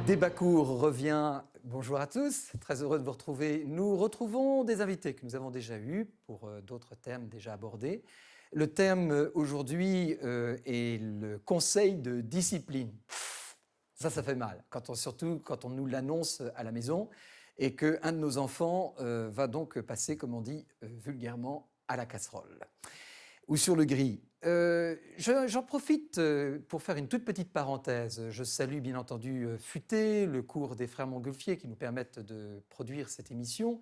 Débat court revient. Bonjour à tous, très heureux de vous retrouver. Nous retrouvons des invités que nous avons déjà eus pour d'autres thèmes déjà abordés. Le thème aujourd'hui est le conseil de discipline. Ça fait mal, surtout quand on nous l'annonce à la maison et qu'un de nos enfants va donc passer, comme on dit vulgairement, à la casserole ou sur le gris. J'en profite pour faire une toute petite parenthèse. Je salue bien entendu Futé, le cours des frères Montgolfier qui nous permettent de produire cette émission.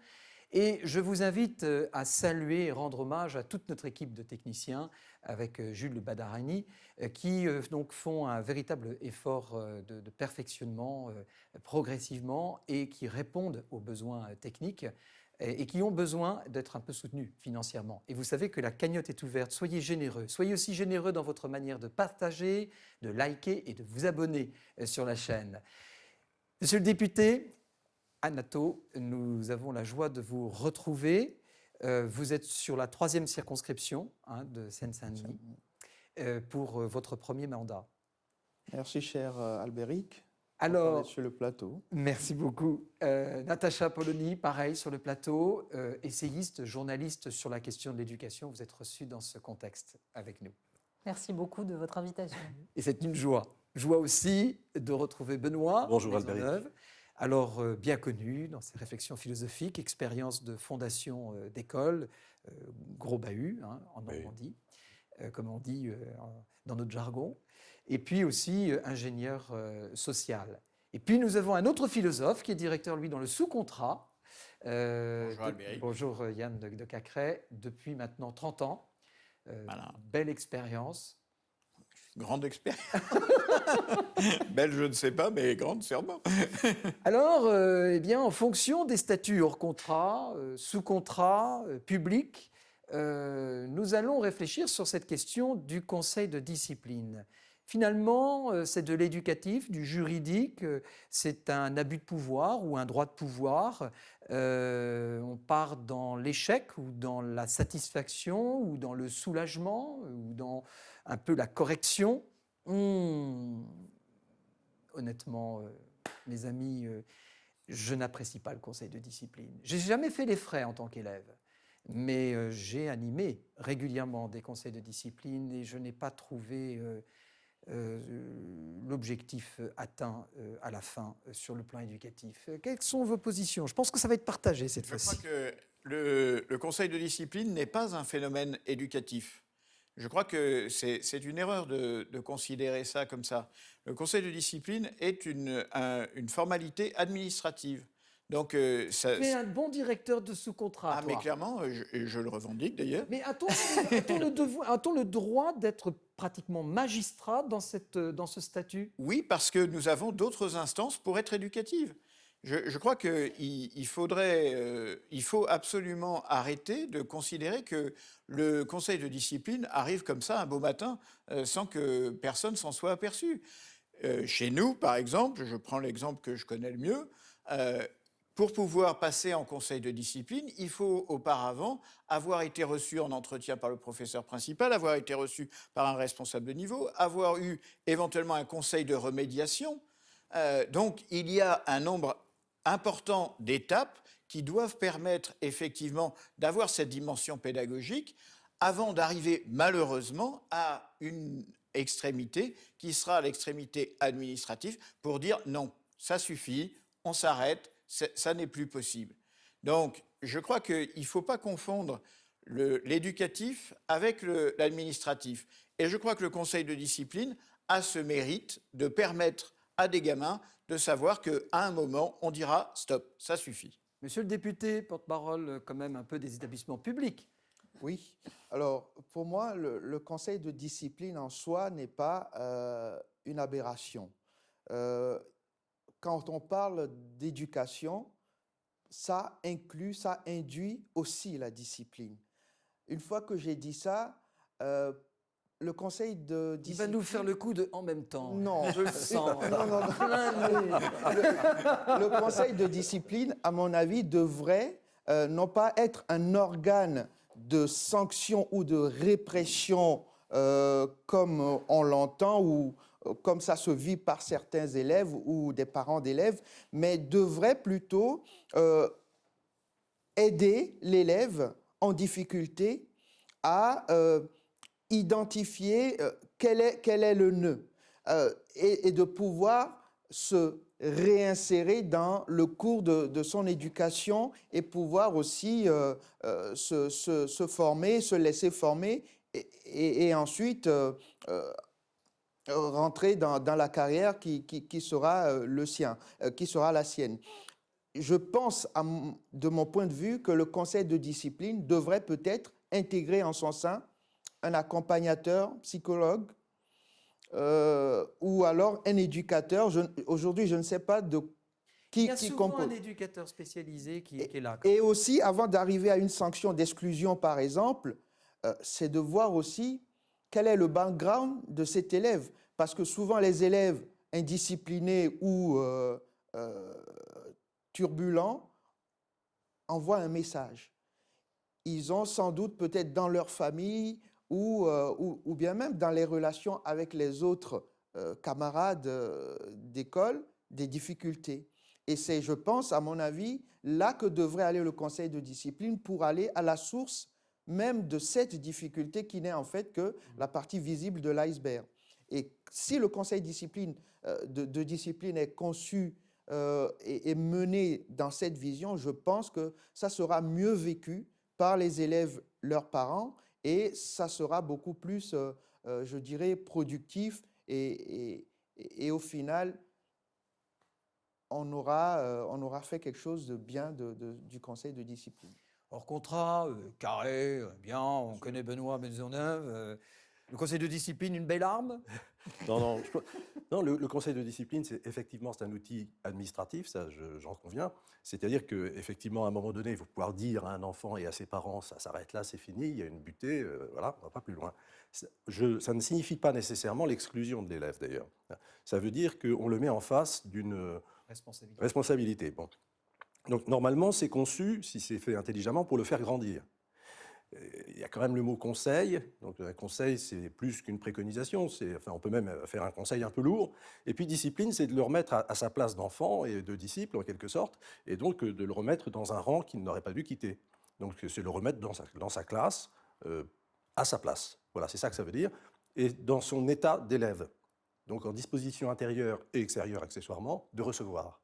Et je vous invite à saluer et rendre hommage à toute notre équipe de techniciens avec Jules Badarani qui donc font un véritable effort de perfectionnement progressivement et qui répondent aux besoins techniques et qui ont besoin d'être un peu soutenus financièrement. Et vous savez que la cagnotte est ouverte, soyez généreux. Soyez aussi généreux dans votre manière de partager, de liker et de vous abonner sur la chaîne. Monsieur le député, Anato, nous avons la joie de vous retrouver. Vous êtes sur la 3e circonscription de Seine-Saint-Denis pour votre premier mandat. Merci, cher Albéric. Alors, sur le plateau. Merci beaucoup. Natacha Polony, pareil, sur le plateau, essayiste, journaliste sur la question de l'éducation. Vous êtes reçue dans ce contexte avec nous. Merci beaucoup de votre invitation. Et c'est une joie. Joie aussi de retrouver Benoît. Bonjour Albéric. Alors, bien connu dans ses réflexions philosophiques, expérience de fondation d'école, gros bahut en Normandie, comme on dit dans notre jargon, et puis aussi ingénieur social. Et puis nous avons un autre philosophe qui est directeur, lui, dans le sous-contrat. Bonjour Albéric. Bonjour Yann de Cacré, depuis maintenant 30 ans. Voilà. Belle expérience. Grande expérience. Belle, je ne sais pas, mais grande sûrement. Alors, eh bien, en fonction des statuts hors contrat, sous contrat, public, nous allons réfléchir sur cette question du conseil de discipline. Finalement, c'est de l'éducatif, du juridique, c'est un abus de pouvoir ou un droit de pouvoir. On part dans l'échec ou dans la satisfaction ou dans le soulagement ou dans un peu la correction. Honnêtement, mes amis, je n'apprécie pas le conseil de discipline. Je n'ai jamais fait les frais en tant qu'élève, mais j'ai animé régulièrement des conseils de discipline et je n'ai pas trouvé l'objectif atteint à la fin sur le plan éducatif. Quelles sont vos positions? Je pense que ça va être partagé cette fois-ci. Je crois que le conseil de discipline n'est pas un phénomène éducatif. Je crois que c'est une erreur de considérer ça comme ça. Le conseil de discipline est une formalité administrative. Donc, tu es un bon directeur de sous-contrat, toi. Mais clairement, je le revendique d'ailleurs. Mais a-t-on le droit d'être pratiquement magistrat dans ce statut? Oui, parce que nous avons d'autres instances pour être éducatives. Je crois qu'il faut absolument arrêter de considérer que le conseil de discipline arrive comme ça un beau matin sans que personne s'en soit aperçu. Chez nous, par exemple, je prends l'exemple que je connais le mieux, pour pouvoir passer en conseil de discipline, il faut auparavant avoir été reçu en entretien par le professeur principal, avoir été reçu par un responsable de niveau, avoir eu éventuellement un conseil de remédiation. Donc il y a un nombre important d'étapes qui doivent permettre effectivement d'avoir cette dimension pédagogique avant d'arriver malheureusement à une extrémité qui sera l'extrémité administrative pour dire non, ça suffit, on s'arrête, ça n'est plus possible. Donc je crois qu'il ne faut pas confondre l'éducatif avec l'administratif. Et je crois que le conseil de discipline a ce mérite de permettre à des gamins de savoir qu'à un moment, on dira « stop, ça suffit ». Monsieur le député, porte-parole quand même un peu des établissements publics. Oui. Alors, pour moi, le conseil de discipline en soi n'est pas une aberration. Quand on parle d'éducation, ça induit aussi la discipline. Une fois que j'ai dit ça, le conseil de discipline... Il va nous faire le coup de « en même temps ». Non. Je le sens. Non. Le conseil de discipline, à mon avis, devrait non pas être un organe de sanction ou de répression comme on l'entend, ou comme ça se vit par certains élèves ou des parents d'élèves, mais devrait plutôt aider l'élève en difficulté à identifier quel est le nœud et de pouvoir se réinsérer dans le cours de son éducation et pouvoir aussi se former, se laisser former et ensuite rentrer dans la carrière qui sera le sien, qui sera la sienne. Je pense, de mon point de vue, que le conseil de discipline devrait peut-être intégrer en son sein un accompagnateur, psychologue, ou alors un éducateur. Aujourd'hui, je ne sais pas de Il y a qui souvent compose. un éducateur spécialisé qui est là. Et aussi, avant d'arriver à une sanction d'exclusion, par exemple, c'est de voir aussi quel est le background de cet élève. Parce que souvent, les élèves indisciplinés ou turbulents envoient un message. Ils ont sans doute peut-être dans leur famille ou bien même dans les relations avec les autres camarades d'école des difficultés. Et c'est, je pense, à mon avis, là que devrait aller le conseil de discipline pour aller à la source même de cette difficulté qui n'est en fait que la partie visible de l'iceberg. Et si le conseil de discipline est conçu et mené dans cette vision, je pense que ça sera mieux vécu par les élèves, leurs parents, et ça sera beaucoup plus, je dirais, productif et au final, on aura fait quelque chose de bien du conseil de discipline. Hors contrat, carré, bien, on connaît Benoît Maisonneuve. Le conseil de discipline, une belle arme? Non, non, le conseil de discipline, effectivement, c'est un outil administratif, ça, j'en conviens. C'est-à-dire qu'effectivement, à un moment donné, il faut pouvoir dire à un enfant et à ses parents, ça s'arrête là, c'est fini, il y a une butée, voilà, on ne va pas plus loin. Ça ne signifie pas nécessairement l'exclusion de l'élève, d'ailleurs. Ça veut dire qu'on le met en face d'une responsabilité. Bon. Donc, normalement, c'est conçu, si c'est fait intelligemment, pour le faire grandir. Il y a quand même le mot conseil. Donc, un conseil, c'est plus qu'une préconisation. Enfin, on peut même faire un conseil un peu lourd. Et puis, discipline, c'est de le remettre à sa place d'enfant et de disciple, en quelque sorte, et donc de le remettre dans un rang qu'il n'aurait pas dû quitter. Donc, c'est le remettre dans sa classe, à sa place. Voilà, c'est ça que ça veut dire. Et dans son état d'élève. Donc, en disposition intérieure et extérieure, accessoirement, de recevoir.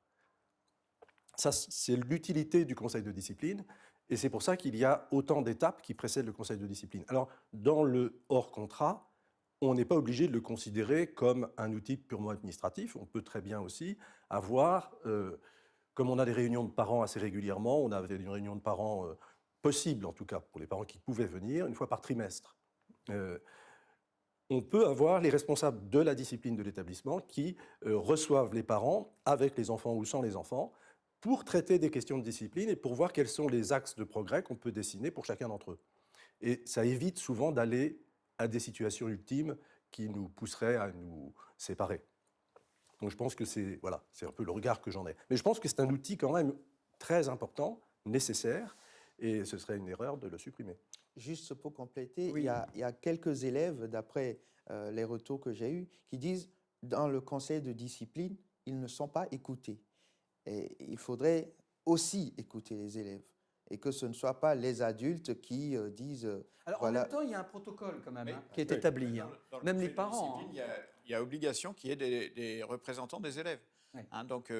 Ça, c'est l'utilité du conseil de discipline. Et c'est pour ça qu'il y a autant d'étapes qui précèdent le conseil de discipline. Alors, dans le hors-contrat, on n'est pas obligé de le considérer comme un outil purement administratif. On peut très bien aussi avoir, comme on a des réunions de parents assez régulièrement, on a des réunions de parents possibles, en tout cas pour les parents qui pouvaient venir, une fois par trimestre. On peut avoir les responsables de la discipline de l'établissement qui reçoivent les parents avec les enfants ou sans les enfants, pour traiter des questions de discipline et pour voir quels sont les axes de progrès qu'on peut dessiner pour chacun d'entre eux. Et ça évite souvent d'aller à des situations ultimes qui nous pousseraient à nous séparer. Donc je pense que c'est un peu le regard que j'en ai. Mais je pense que c'est un outil quand même très important, nécessaire, et ce serait une erreur de le supprimer. Juste pour compléter, Oui. il y a quelques élèves, d'après les retours que j'ai eus, qui disent dans le conseil de discipline, ils ne sont pas écoutés. Et il faudrait aussi écouter les élèves et que ce ne soit pas les adultes qui disent Alors, voilà. en même temps, il y a un protocole quand même Oui. qui est établi. Dans le Même conseil les de parents. discipline, il y a obligation qu'il y ait des représentants des élèves. Oui. Donc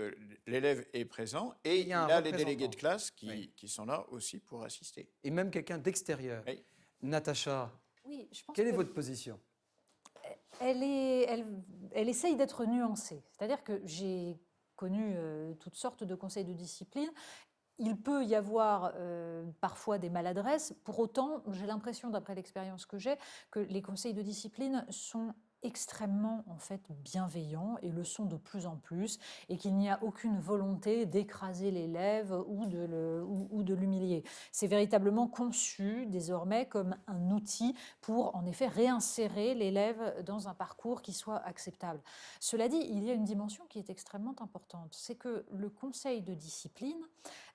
l'élève est présent et Il il y a un a les représentant. délégués de classe Oui. qui sont là aussi pour assister. Et même quelqu'un d'extérieur. Oui. Natacha, Oui, je pense quelle est que votre position? elle essaye d'être nuancée. C'est-à-dire que j'ai connu toutes sortes de conseils de discipline. Il peut y avoir parfois des maladresses. Pour autant, j'ai l'impression, d'après l'expérience que j'ai, que les conseils de discipline sont extrêmement en fait bienveillants et le sont de plus en plus, et qu'il n'y a aucune volonté d'écraser l'élève ou de l'humilier. C'est véritablement conçu désormais comme un outil pour en effet réinsérer l'élève dans un parcours qui soit acceptable. Cela dit, il y a une dimension qui est extrêmement importante, c'est que le conseil de discipline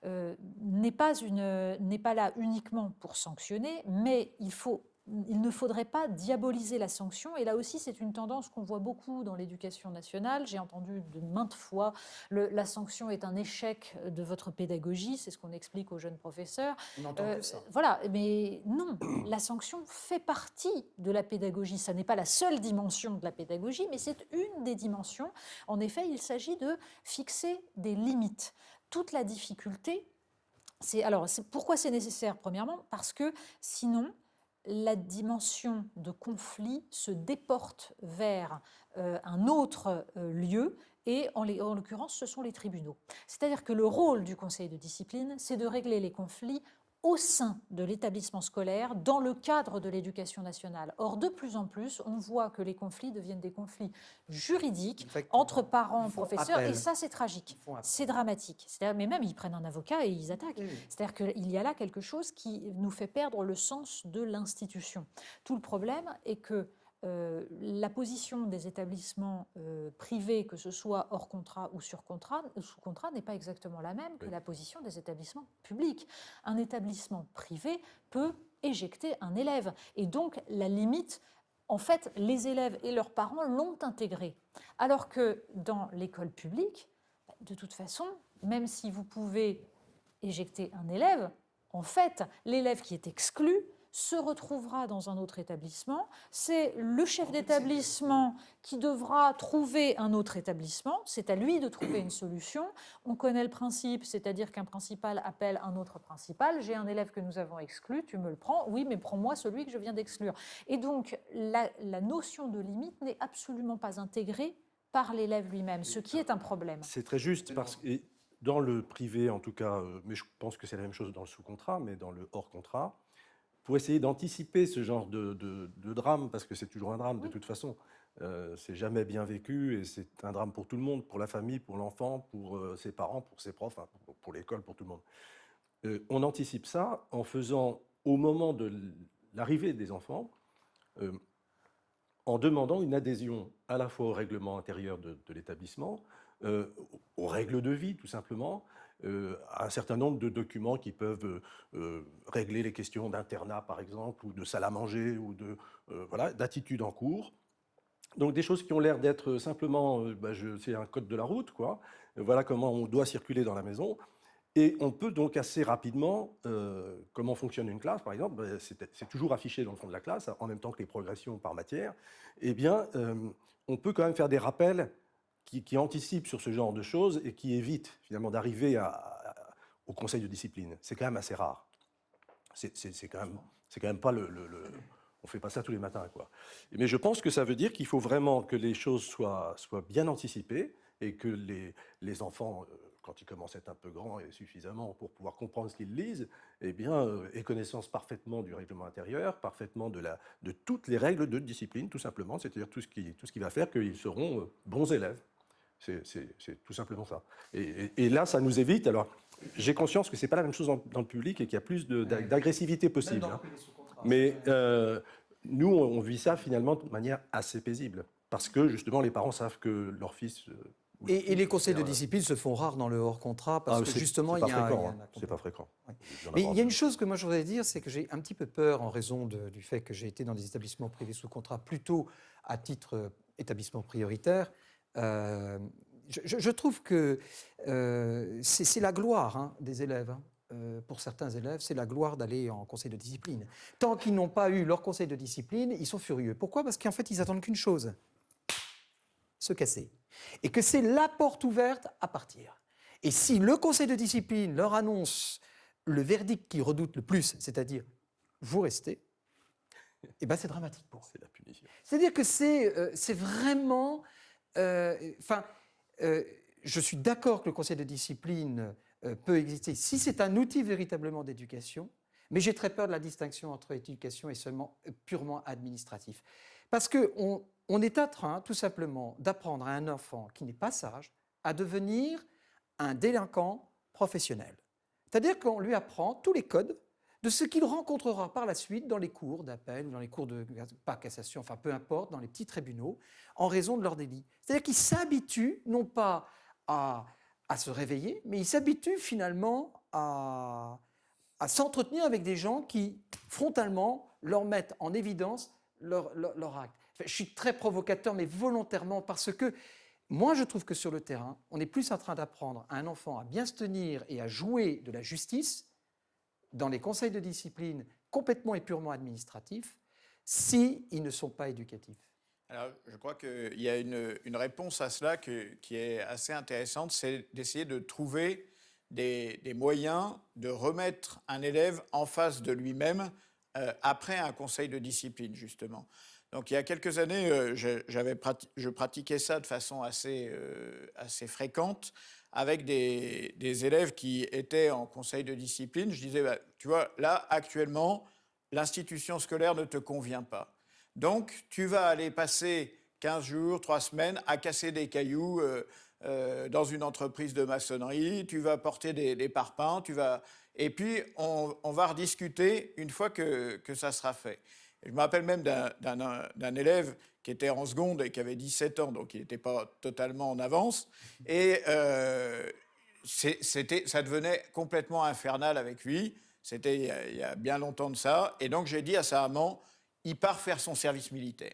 n'est pas là uniquement pour sanctionner, mais il faut il ne faudrait pas diaboliser la sanction. Et là aussi, c'est une tendance qu'on voit beaucoup dans l'éducation nationale. J'ai entendu de maintes fois, la sanction est un échec de votre pédagogie, c'est ce qu'on explique aux jeunes professeurs. On n'entend que ça. Voilà, mais non, la sanction fait partie de la pédagogie. Ça n'est pas la seule dimension de la pédagogie, mais c'est une des dimensions. En effet, il s'agit de fixer des limites. Toute la difficulté, pourquoi c'est nécessaire, premièrement? Parce que sinon, la dimension de conflit se déporte vers un autre lieu, et en l'occurrence, ce sont les tribunaux. C'est-à-dire que le rôle du conseil de discipline, c'est de régler les conflits au sein de l'établissement scolaire, dans le cadre de l'éducation nationale. Or, de plus en plus, on voit que les conflits deviennent des conflits juridiques Effectivement. entre parents, Ils font professeurs, appel. et ça, c'est tragique. Ils font appel. C'est dramatique. Mais même, ils prennent un avocat et ils attaquent. Oui, oui. C'est-à-dire qu'il y a là quelque chose qui nous fait perdre le sens de l'institution. Tout le problème est que la position des établissements privés, que ce soit hors contrat ou sous contrat, n'est pas exactement la même que la position des établissements publics. Un établissement privé peut éjecter un élève. Et donc, la limite, en fait, les élèves et leurs parents l'ont intégrée. Alors que dans l'école publique, de toute façon, même si vous pouvez éjecter un élève, en fait, l'élève qui est exclu se retrouvera dans un autre établissement. C'est le chef d'établissement qui devra trouver un autre établissement. C'est à lui de trouver une solution. On connaît le principe, c'est-à-dire qu'un principal appelle un autre principal. J'ai un élève que nous avons exclu, tu me le prends? Oui, mais prends-moi celui que je viens d'exclure. Et donc, la notion de limite n'est absolument pas intégrée par l'élève lui-même, ce qui est un problème. C'est très juste, parce que dans le privé, en tout cas, mais je pense que c'est la même chose dans le sous-contrat, mais dans le hors-contrat, pour essayer d'anticiper ce genre de drame, parce que c'est toujours un drame de toute façon, c'est jamais bien vécu, et c'est un drame pour tout le monde, pour la famille, pour l'enfant, pour ses parents, pour ses profs, hein, pour l'école, pour tout le monde. On anticipe ça en faisant, au moment de l'arrivée des enfants, en demandant une adhésion à la fois au règlement intérieur de l'établissement, aux règles de vie tout simplement, à un certain nombre de documents qui peuvent régler les questions d'internat par exemple, ou de salle à manger, ou d'attitude en cours. Donc des choses qui ont l'air d'être simplement, c'est un code de la route, quoi. Voilà comment on doit circuler dans la maison. Et on peut donc assez rapidement, comment fonctionne une classe, par exemple, c'est toujours affiché dans le fond de la classe, en même temps que les progressions par matière, eh bien, on peut quand même faire des rappels qui anticipent sur ce genre de choses et qui évitent finalement d'arriver au conseil de discipline. C'est quand même assez rare. C'est quand même pas on fait pas ça tous les matins, quoi. Mais je pense que ça veut dire qu'il faut vraiment que les choses soient bien anticipées, et que les enfants, quand ils commencent à être un peu grands et suffisamment pour pouvoir comprendre ce qu'ils lisent, eh bien, aient connaissance parfaitement du règlement intérieur, parfaitement de toutes les règles de discipline, tout simplement, c'est-à-dire tout ce qui va faire qu'ils seront bons élèves. C'est tout simplement ça. Et là, ça nous évite. Alors, j'ai conscience que c'est pas la même chose dans le public, et qu'il y a plus d'agressivité possible. Hein. Mais nous, on vit ça finalement de manière assez paisible, parce que justement, les parents savent que leur fils... Et les conseils de discipline se font rares dans le hors-contrat, parce que justement, il y a un... C'est pas fréquent. Oui. Mais il y a une chose que moi je voudrais dire, c'est que j'ai un petit peu peur, en raison du fait que j'ai été dans des établissements privés sous contrat, plutôt à titre établissement prioritaire. Je trouve que c'est la gloire des élèves. Pour certains élèves, c'est la gloire d'aller en conseil de discipline. Tant qu'ils n'ont pas eu leur conseil de discipline, ils sont furieux. Pourquoi? Parce qu'en fait, ils attendent qu'une chose: se casser. Et que c'est la porte ouverte à partir. Et si le conseil de discipline leur annonce le verdict qu'ils redoutent le plus, c'est-à-dire « vous restez », eh ben c'est dramatique pour eux. C'est la punition. C'est-à-dire que c'est vraiment... je suis d'accord que le conseil de discipline peut exister si c'est un outil véritablement d'éducation, mais j'ai très peur de la distinction entre éducation et seulement purement administratif. Parce qu'on est en train, tout simplement, d'apprendre à un enfant qui n'est pas sage à devenir un délinquant professionnel. C'est-à-dire qu'on lui apprend tous les codes de ce qu'il rencontrera par la suite dans les cours d'appel ou dans les cours de pas cassation, enfin peu importe, dans les petits tribunaux, en raison de leur délit. C'est-à-dire qu'il s'habitue non pas à se réveiller, mais il s'habitue finalement à s'entretenir avec des gens qui frontalement leur mettre en évidence leur acte. Enfin, je suis très provocateur, mais volontairement, parce que moi, je trouve que sur le terrain, on est plus en train d'apprendre à un enfant à bien se tenir et à jouer de la justice dans les conseils de discipline complètement et purement administratifs, s'ils ne sont pas éducatifs. Alors, je crois qu'il y a une réponse à cela qui est assez intéressante, c'est d'essayer de trouver des moyens de remettre un élève en face de lui-même après un conseil de discipline, justement. Donc, il y a quelques années, je pratiquais ça de façon assez fréquente avec des élèves qui étaient en conseil de discipline. Je disais, bah, tu vois, là, actuellement, l'institution scolaire ne te convient pas. Donc, tu vas aller passer 15 jours, 3 semaines à casser des cailloux dans une entreprise de maçonnerie, tu vas porter des parpaings, et puis on va rediscuter une fois que ça sera fait. Et je me rappelle même d'un élève qui était en seconde et qui avait 17 ans, donc il n'était pas totalement en avance, et ça devenait complètement infernal avec lui. C'était il y a bien longtemps de ça, et donc j'ai dit à sa maman, il part faire son service militaire.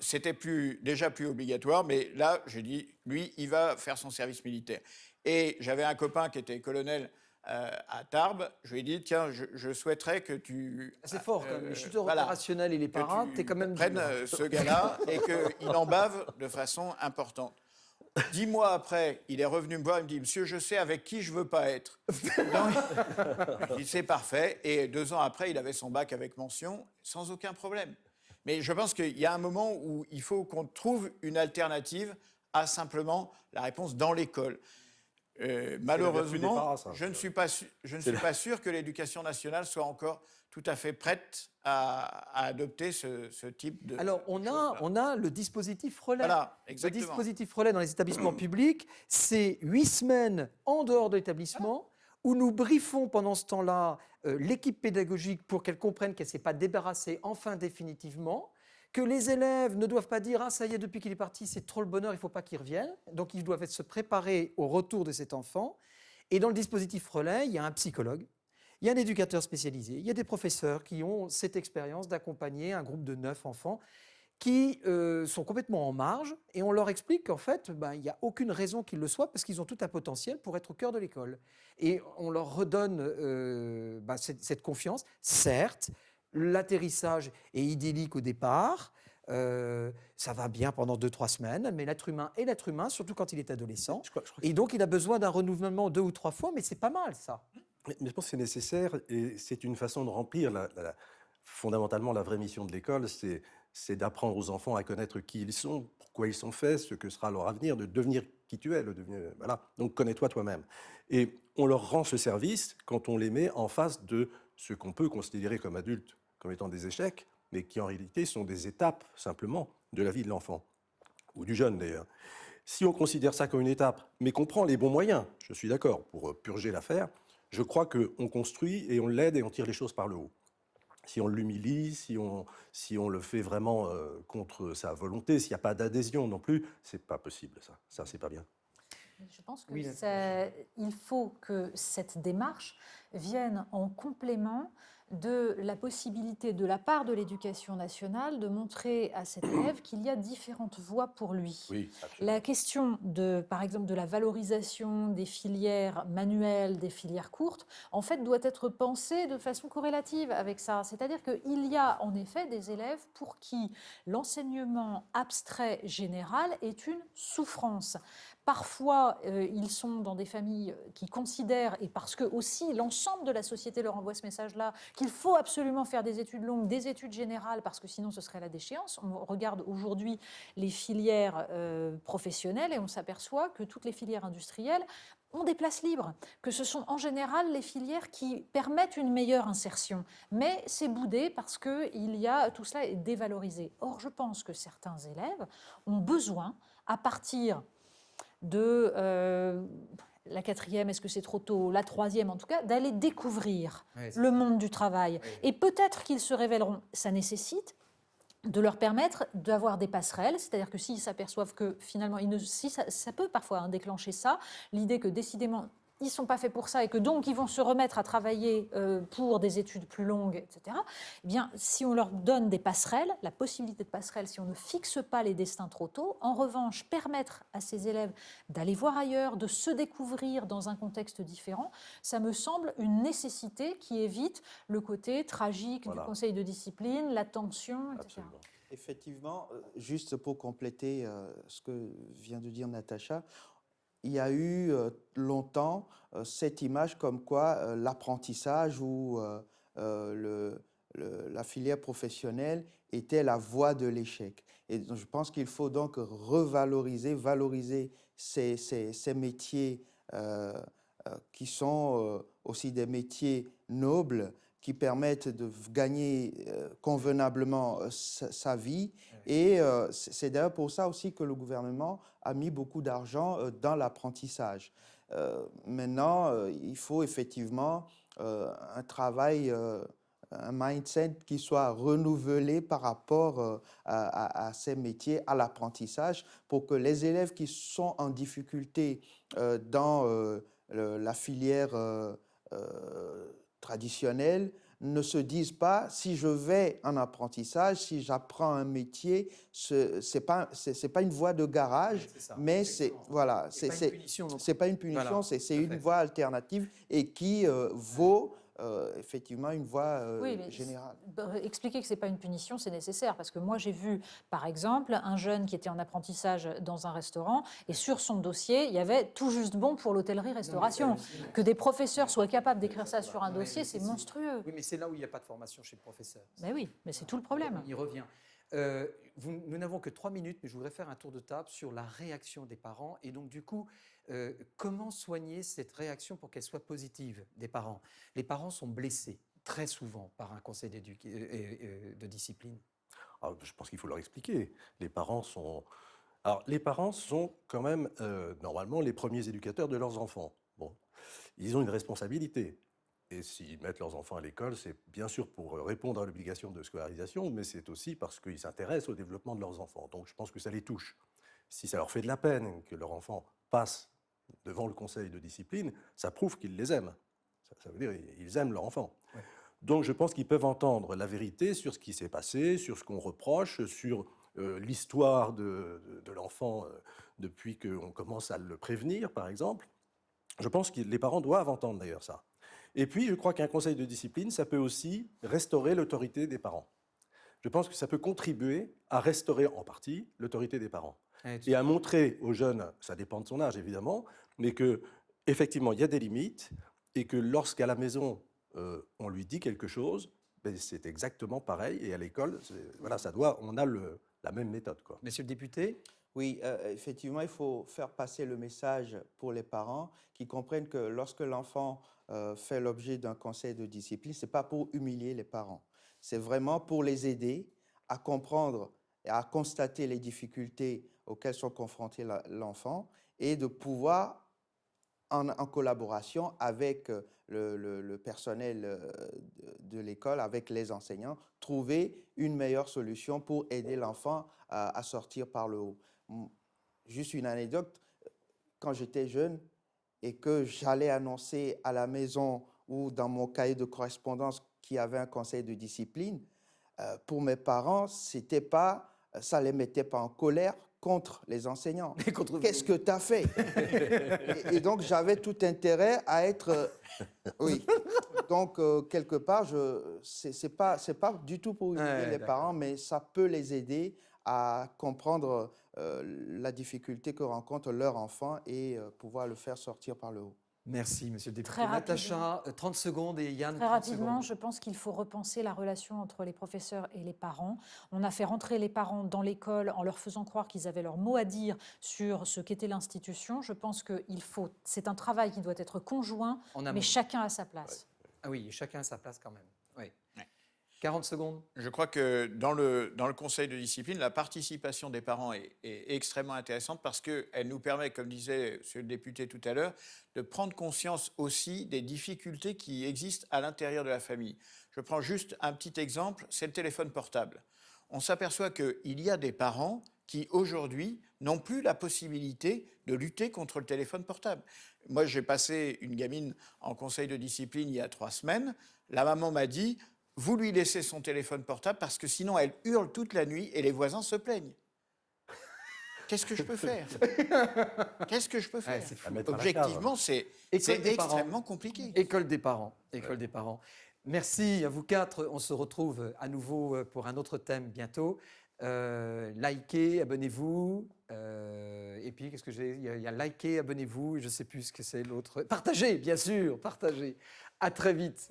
C'était déjà plus obligatoire, mais là, j'ai dit, lui, il va faire son service militaire. Et j'avais un copain qui était colonel à Tarbes. Je lui ai dit, tiens, je souhaiterais que tu... C'est fort, quand même. Les chutes voilà, opérationnelles et les parades, t'es quand même... prennes ce gars-là et qu'il en bave de façon importante. 10 mois après, il est revenu me voir, il me dit, monsieur, je sais avec qui je veux pas être. Donc, il dit, c'est parfait. Et 2 ans après, il avait son bac avec mention, sans aucun problème. Mais je pense qu'il y a un moment où il faut qu'on trouve une alternative à simplement la réponse dans l'école. Malheureusement, parents, ça. je ne suis pas sûr que l'éducation nationale soit encore tout à fait prête à adopter ce type de... Alors, on a le dispositif relais. Voilà, Le exactement. dispositif relais dans les établissements publics, c'est 8 semaines en dehors de l'établissement où nous briefons pendant ce temps-là l'équipe pédagogique pour qu'elle comprenne qu'elle ne s'est pas débarrassée enfin définitivement, que les élèves ne doivent pas dire « Ah, ça y est, depuis qu'il est parti, c'est trop le bonheur, il ne faut pas qu'il revienne ». Donc, ils doivent se préparer au retour de cet enfant. Et dans le dispositif relais, il y a un psychologue, il y a un éducateur spécialisé, il y a des professeurs qui ont cette expérience d'accompagner un groupe de 9 enfants qui sont complètement en marge, et on leur explique qu'en fait, il n'y a aucune raison qu'ils le soient parce qu'ils ont tout un potentiel pour être au cœur de l'école. Et on leur redonne cette confiance. Certes, l'atterrissage est idyllique au départ, ça va bien pendant 2-3 semaines, mais l'être humain est l'être humain, surtout quand il est adolescent. Je crois que Et donc, il a besoin d'un renouvellement 2 ou 3 fois, mais c'est pas mal, ça. Mais je pense que c'est nécessaire et c'est une façon de remplir fondamentalement la vraie mission de l'école, c'est d'apprendre aux enfants à connaître qui ils sont, pourquoi ils sont faits, ce que sera leur avenir, de devenir qui tu es. Voilà. Donc connais-toi toi-même. Et on leur rend ce service quand on les met en face de ce qu'on peut considérer comme adultes comme étant des échecs, mais qui en réalité sont des étapes simplement de la vie de l'enfant, ou du jeune d'ailleurs. Si on considère ça comme une étape, mais qu'on prend les bons moyens, je suis d'accord, pour purger l'affaire, je crois qu'on construit et on l'aide et on tire les choses par le haut. Si on l'humilie, si on le fait vraiment contre sa volonté, s'il n'y a pas d'adhésion non plus, c'est pas possible ça. Ça, c'est pas bien. Je pense qu'il faut que cette démarche vienne en complément de la possibilité de la part de l'éducation nationale de montrer à cet élève qu'il y a différentes voies pour lui. Oui, absolument. La question, par exemple, de la valorisation des filières manuelles, des filières courtes, en fait, doit être pensée de façon corrélative avec ça. C'est-à-dire qu'il y a en effet des élèves pour qui l'enseignement abstrait général est une souffrance. Parfois, ils sont dans des familles qui considèrent, et parce que aussi l'ensemble de la société leur envoie ce message-là, qu'il faut absolument faire des études longues, des études générales, parce que sinon ce serait la déchéance. On regarde aujourd'hui les filières professionnelles et on s'aperçoit que toutes les filières industrielles ont des places libres, que ce sont en général les filières qui permettent une meilleure insertion. Mais c'est boudé parce que tout cela est dévalorisé. Or, je pense que certains élèves ont besoin, à partir de la 4e, est-ce que c'est trop tôt, la 3e en tout cas, d'aller découvrir le monde du travail. Oui. Et peut-être qu'ils se révéleront, ça nécessite de leur permettre d'avoir des passerelles, c'est-à-dire que s'ils s'aperçoivent que finalement, ça peut parfois déclencher ça, l'idée que décidément, ils ne sont pas faits pour ça et que donc ils vont se remettre à travailler pour des études plus longues, etc., eh bien, si on leur donne des passerelles, la possibilité de passerelles, si on ne fixe pas les destins trop tôt, en revanche, permettre à ces élèves d'aller voir ailleurs, de se découvrir dans un contexte différent, ça me semble une nécessité qui évite le côté tragique Voilà. du conseil de discipline, la tension, etc. Absolument. Effectivement, juste pour compléter ce que vient de dire Natacha, il y a eu longtemps cette image comme quoi l'apprentissage ou la filière professionnelle était la voie de l'échec. Et donc, je pense qu'il faut donc valoriser ces métiers qui sont aussi des métiers nobles, qui permettent de gagner convenablement sa vie. Et c'est d'ailleurs pour ça aussi que le gouvernement a mis beaucoup d'argent dans l'apprentissage. Maintenant, il faut effectivement un travail, un mindset qui soit renouvelé par rapport à ces métiers, à l'apprentissage, pour que les élèves qui sont en difficulté dans la filière traditionnelle ne se disent pas, si je vais en apprentissage, si j'apprends un métier, c'est pas une voie de garage, C'est ça, mais c'est exactement. voilà, C'est pas une punition non plus. c'est pas une punition, Voilà, c'est tout à une fait. voie alternative et qui vaut effectivement une voie Oui, mais générale. expliquer que ce n'est pas une punition, c'est nécessaire. Parce que moi, j'ai vu, par exemple, un jeune qui était en apprentissage dans un restaurant et sur son dossier, il y avait tout juste bon pour l'hôtellerie-restauration. Que des professeurs soient capables d'écrire ça sur un dossier, c'est monstrueux. Oui, mais c'est là où il n'y a pas de formation chez le professeur. Ben oui, mais c'est tout le problème. On y revient. Nous n'avons que 3 minutes, mais je voudrais faire un tour de table sur la réaction des parents. Et donc, du coup, comment soigner cette réaction pour qu'elle soit positive des parents? Les parents sont blessés très souvent par un conseil de discipline. Alors, je pense qu'il faut leur expliquer. Les parents sont... Alors, les parents sont quand même, normalement, les premiers éducateurs de leurs enfants. Bon, ils ont une responsabilité. Et s'ils mettent leurs enfants à l'école, c'est bien sûr pour répondre à l'obligation de scolarisation, mais c'est aussi parce qu'ils s'intéressent au développement de leurs enfants. Donc je pense que ça les touche. Si ça leur fait de la peine que leur enfant passe devant le conseil de discipline, ça prouve qu'ils les aiment. Ça veut dire qu'ils aiment leur enfant. Ouais. Donc je pense qu'ils peuvent entendre la vérité sur ce qui s'est passé, sur ce qu'on reproche, sur l'histoire de l'enfant depuis qu'on commence à le prévenir, par exemple. Je pense que les parents doivent entendre d'ailleurs ça. Et puis, je crois qu'un conseil de discipline, ça peut aussi restaurer l'autorité des parents. Je pense que ça peut contribuer à restaurer en partie l'autorité des parents. Et à montrer aux jeunes, ça dépend de son âge évidemment, mais qu'effectivement, il y a des limites et que lorsqu'à la maison, on lui dit quelque chose, ben, c'est exactement pareil. Et à l'école, voilà, on a la même méthode, quoi. Monsieur le député? Oui, effectivement, il faut faire passer le message pour les parents qui comprennent que lorsque l'enfant fait l'objet d'un conseil de discipline, ce n'est pas pour humilier les parents. C'est vraiment pour les aider à comprendre et à constater les difficultés auxquelles sont confrontés l'enfant et de pouvoir, en collaboration avec le personnel de l'école, avec les enseignants, trouver une meilleure solution pour aider l'enfant à sortir par le haut. Juste une anecdote, quand j'étais jeune et que j'allais annoncer à la maison ou dans mon cahier de correspondance qu'il y avait un conseil de discipline, pour mes parents, ça ne les mettait pas en colère contre les enseignants. Qu'est-ce que tu as fait? et donc, j'avais tout intérêt à être... oui. Donc, quelque part, ce n'est pas du tout pour humilier les parents, mais ça peut les aider à comprendre la difficulté que rencontre leur enfant et pouvoir le faire sortir par le haut. Merci, monsieur le député. Très rapidement. Natacha, 30 secondes et Yann, Très 30 rapidement, secondes. je pense qu'il faut repenser la relation entre les professeurs et les parents. On a fait rentrer les parents dans l'école en leur faisant croire qu'ils avaient leur mot à dire sur ce qu'était l'institution. Je pense que c'est un travail qui doit être conjoint, mais chacun à sa place. Ouais. Ah oui, chacun à sa place quand même. Oui. 40 secondes. Je crois que dans le conseil de discipline, la participation des parents est extrêmement intéressante parce qu'elle nous permet, comme disait monsieur le député tout à l'heure, de prendre conscience aussi des difficultés qui existent à l'intérieur de la famille. Je prends juste un petit exemple, c'est le téléphone portable. On s'aperçoit qu'il y a des parents qui, aujourd'hui, n'ont plus la possibilité de lutter contre le téléphone portable. Moi, j'ai passé une gamine en conseil de discipline il y a 3 semaines. La maman m'a dit, vous lui laissez son téléphone portable parce que sinon, elle hurle toute la nuit et les voisins se plaignent. Qu'est-ce que je peux faire? Qu'est-ce que je peux faire? c'est fou. À mettre à la Objectivement, c'est École des parents. extrêmement compliqué. École des parents. École des parents. Merci à vous 4. On se retrouve à nouveau pour un autre thème bientôt. Likez, abonnez-vous. Et puis, qu'est-ce que j'ai? Il y a liker, abonnez-vous. Je ne sais plus ce que c'est l'autre. Partagez, bien sûr, partagez. À très vite.